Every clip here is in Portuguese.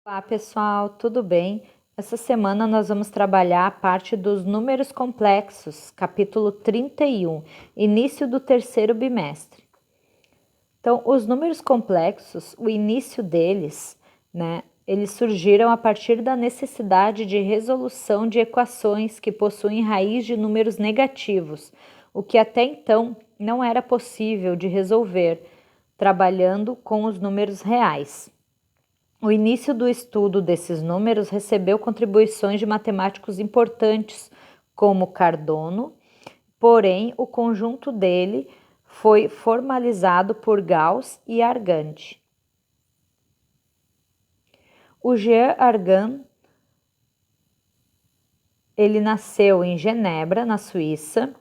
Olá pessoal, tudo bem? Essa semana nós vamos trabalhar a parte dos números complexos, capítulo 31, início do terceiro bimestre. Então, os números complexos, o início deles, eles surgiram a partir da necessidade de resolução de equações que possuem raiz de números negativos, o que até então não era possível de resolver, trabalhando com os números reais. O início do estudo desses números recebeu contribuições de matemáticos importantes, como Cardano, porém o conjunto dele foi formalizado por Gauss e Argand. O Jean Argand, ele nasceu em Genebra, na Suíça,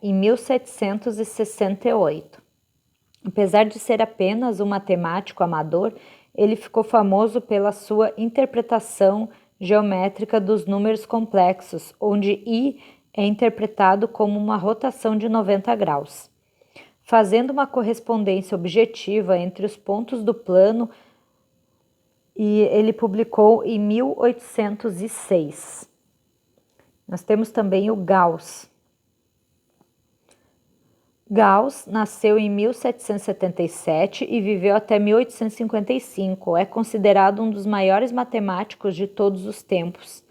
em 1768. Apesar de ser apenas um matemático amador, ele ficou famoso pela sua interpretação geométrica dos números complexos, onde I é interpretado como uma rotação de 90 graus. Fazendo uma correspondência objetiva entre os pontos do plano, e ele publicou em 1806. Nós temos também o Gauss. Gauss nasceu em 1777 e viveu até 1855. É considerado um dos maiores matemáticos de todos os tempos.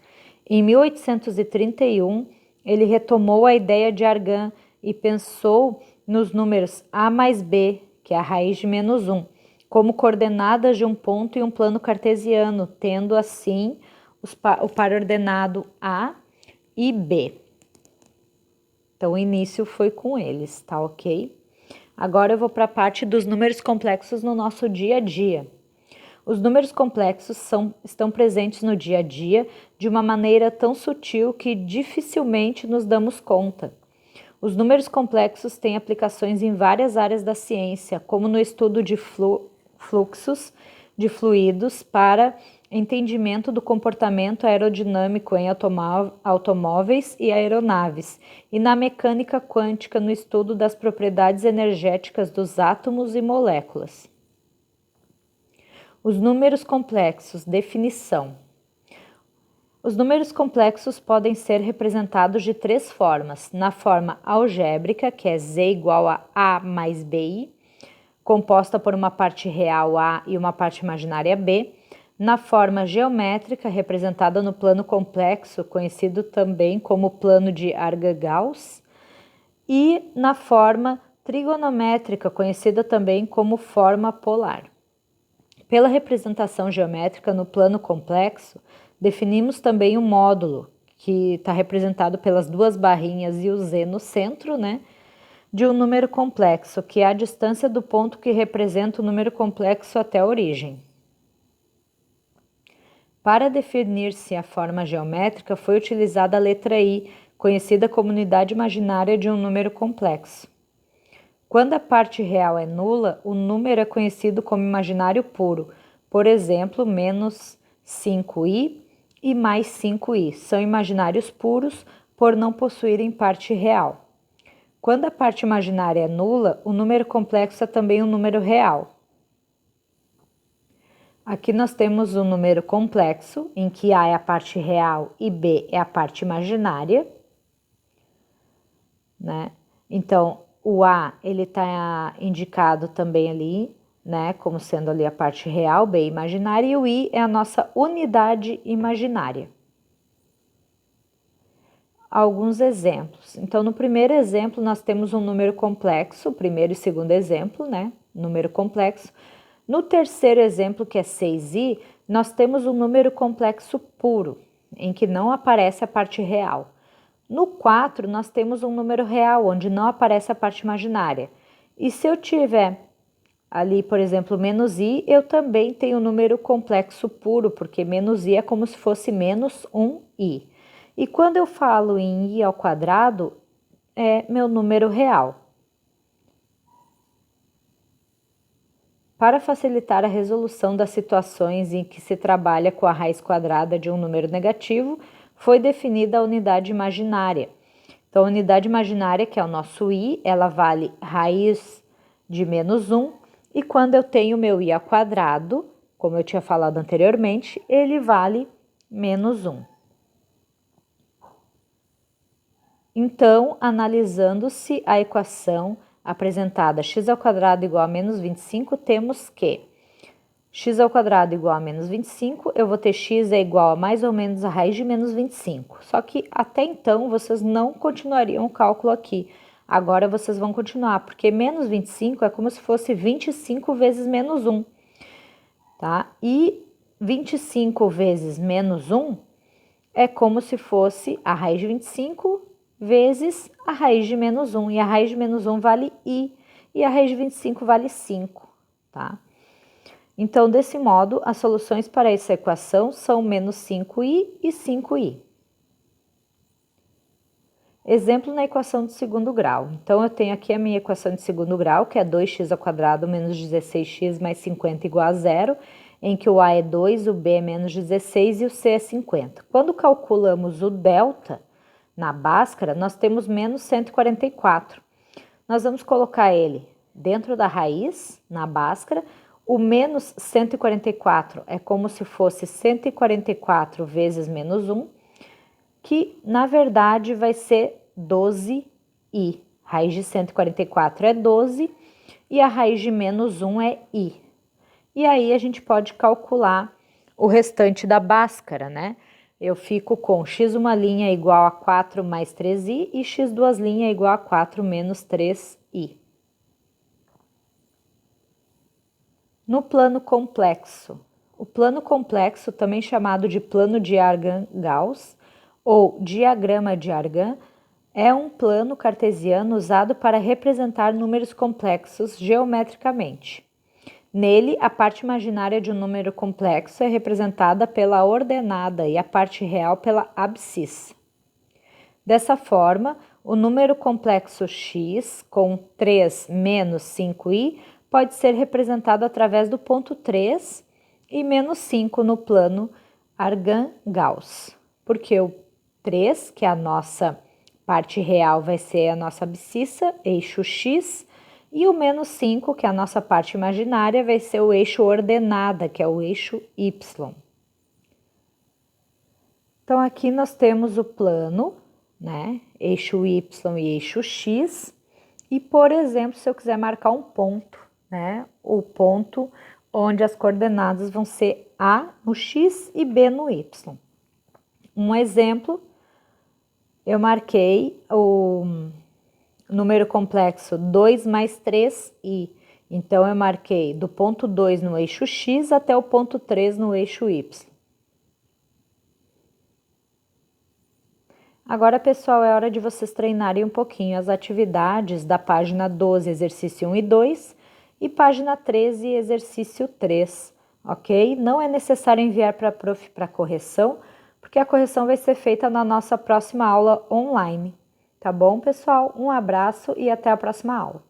Em 1831, ele retomou a ideia de Argand e pensou nos números a mais b, que é a raiz de menos 1, como coordenadas de um ponto em um plano cartesiano, tendo assim o par ordenado A e B. Então, o início foi com eles, tá ok? Agora eu vou para a parte dos números complexos no nosso dia a dia. Os números complexos estão presentes no dia a dia de uma maneira tão sutil que dificilmente nos damos conta. Os números complexos têm aplicações em várias áreas da ciência, como no estudo de fluxos de fluidos para entendimento do comportamento aerodinâmico em automóveis e aeronaves, e na mecânica quântica no estudo das propriedades energéticas dos átomos e moléculas. Os números complexos, definição. Os números complexos podem ser representados de três formas: na forma algébrica, que é z igual a A mais BI, composta por uma parte real A e uma parte imaginária B; na forma geométrica, representada no plano complexo, conhecido também como plano de Argand-Gauss; e na forma trigonométrica, conhecida também como forma polar. Pela representação geométrica no plano complexo, definimos também um módulo, que está representado pelas duas barrinhas e o z no centro, de um número complexo, que é a distância do ponto que representa o número complexo até a origem. Para definir-se a forma geométrica, foi utilizada a letra I, conhecida como unidade imaginária de um número complexo. Quando a parte real é nula, o número é conhecido como imaginário puro. Por exemplo, menos 5i e mais 5i são imaginários puros por não possuírem parte real. Quando a parte imaginária é nula, o número complexo é também um número real. Aqui nós temos um número complexo, em que A é a parte real e B é a parte imaginária, Então, o A, ele está indicado também ali, como sendo ali a parte real, B imaginária, e o I é a nossa unidade imaginária. Alguns exemplos. Então, no primeiro exemplo, nós temos um número complexo, primeiro e segundo exemplo, número complexo. No terceiro exemplo, que é 6i, nós temos um número complexo puro, em que não aparece a parte real. No 4, nós temos um número real, onde não aparece a parte imaginária. E se eu tiver ali, por exemplo, menos i, eu também tenho um número complexo puro, porque menos i é como se fosse menos 1i. E quando eu falo em i ao quadrado, é meu número real. Para facilitar a resolução das situações em que se trabalha com a raiz quadrada de um número negativo, foi definida a unidade imaginária. Então, a unidade imaginária, que é o nosso i, ela vale raiz de menos 1, e quando eu tenho meu i ao quadrado, como eu tinha falado anteriormente, ele vale menos 1. Então, analisando-se a equação apresentada x² igual a menos 25, temos que x² igual a menos 25, eu vou ter x é igual a mais ou menos a raiz de menos 25. Só que até então vocês não continuariam o cálculo aqui. Agora vocês vão continuar, porque menos 25 é como se fosse 25 vezes menos 1, tá? E 25 vezes menos 1 é como se fosse a raiz de 25 vezes a raiz de menos 1. E a raiz de menos 1 vale i, e a raiz de 25 vale 5, tá? Então, desse modo, as soluções para essa equação são menos 5i e 5i. Exemplo na equação de segundo grau. Então, eu tenho aqui a minha equação de segundo grau, que é 2x² menos 16x mais 50 igual a 0, em que o a é 2, o b é menos 16 e o c é 50. Quando calculamos o delta na Bhaskara, nós temos menos 144. Nós vamos colocar ele dentro da raiz, na Bhaskara. O menos 144 é como se fosse 144 vezes menos 1, que na verdade vai ser 12i. Raiz de 144 é 12 e a raiz de menos 1 é i. E aí a gente pode calcular o restante da Bhaskara, né? Eu fico com x1' igual a 4 mais 3i e x2' igual a 4 menos 3i. No plano complexo. O plano complexo, também chamado de plano de Argand-Gauss ou diagrama de Argand, é um plano cartesiano usado para representar números complexos geometricamente. Nele, a parte imaginária de um número complexo é representada pela ordenada e a parte real pela abscissa. Dessa forma, o número complexo x com 3 menos 5i pode ser representado através do ponto 3 e menos 5 no plano Argand-Gauss, porque o 3, que é a nossa parte real, vai ser a nossa abscissa, eixo x, e o menos 5, que é a nossa parte imaginária, vai ser o eixo ordenada, que é o eixo y. Então, aqui nós temos o plano, né? Eixo y e eixo x, e, por exemplo, se eu quiser marcar um ponto, né? O ponto onde as coordenadas vão ser A no x e B no y. Um exemplo, eu marquei o número complexo 2 mais 3i. Então, eu marquei do ponto 2 no eixo x até o ponto 3 no eixo y. Agora, pessoal, é hora de vocês treinarem um pouquinho as atividades da página 12, exercício 1 e 2, e página 13, exercício 3, ok? Não é necessário enviar para a prof para correção, porque a correção vai ser feita na nossa próxima aula online. Tá bom, pessoal? Um abraço e até a próxima aula.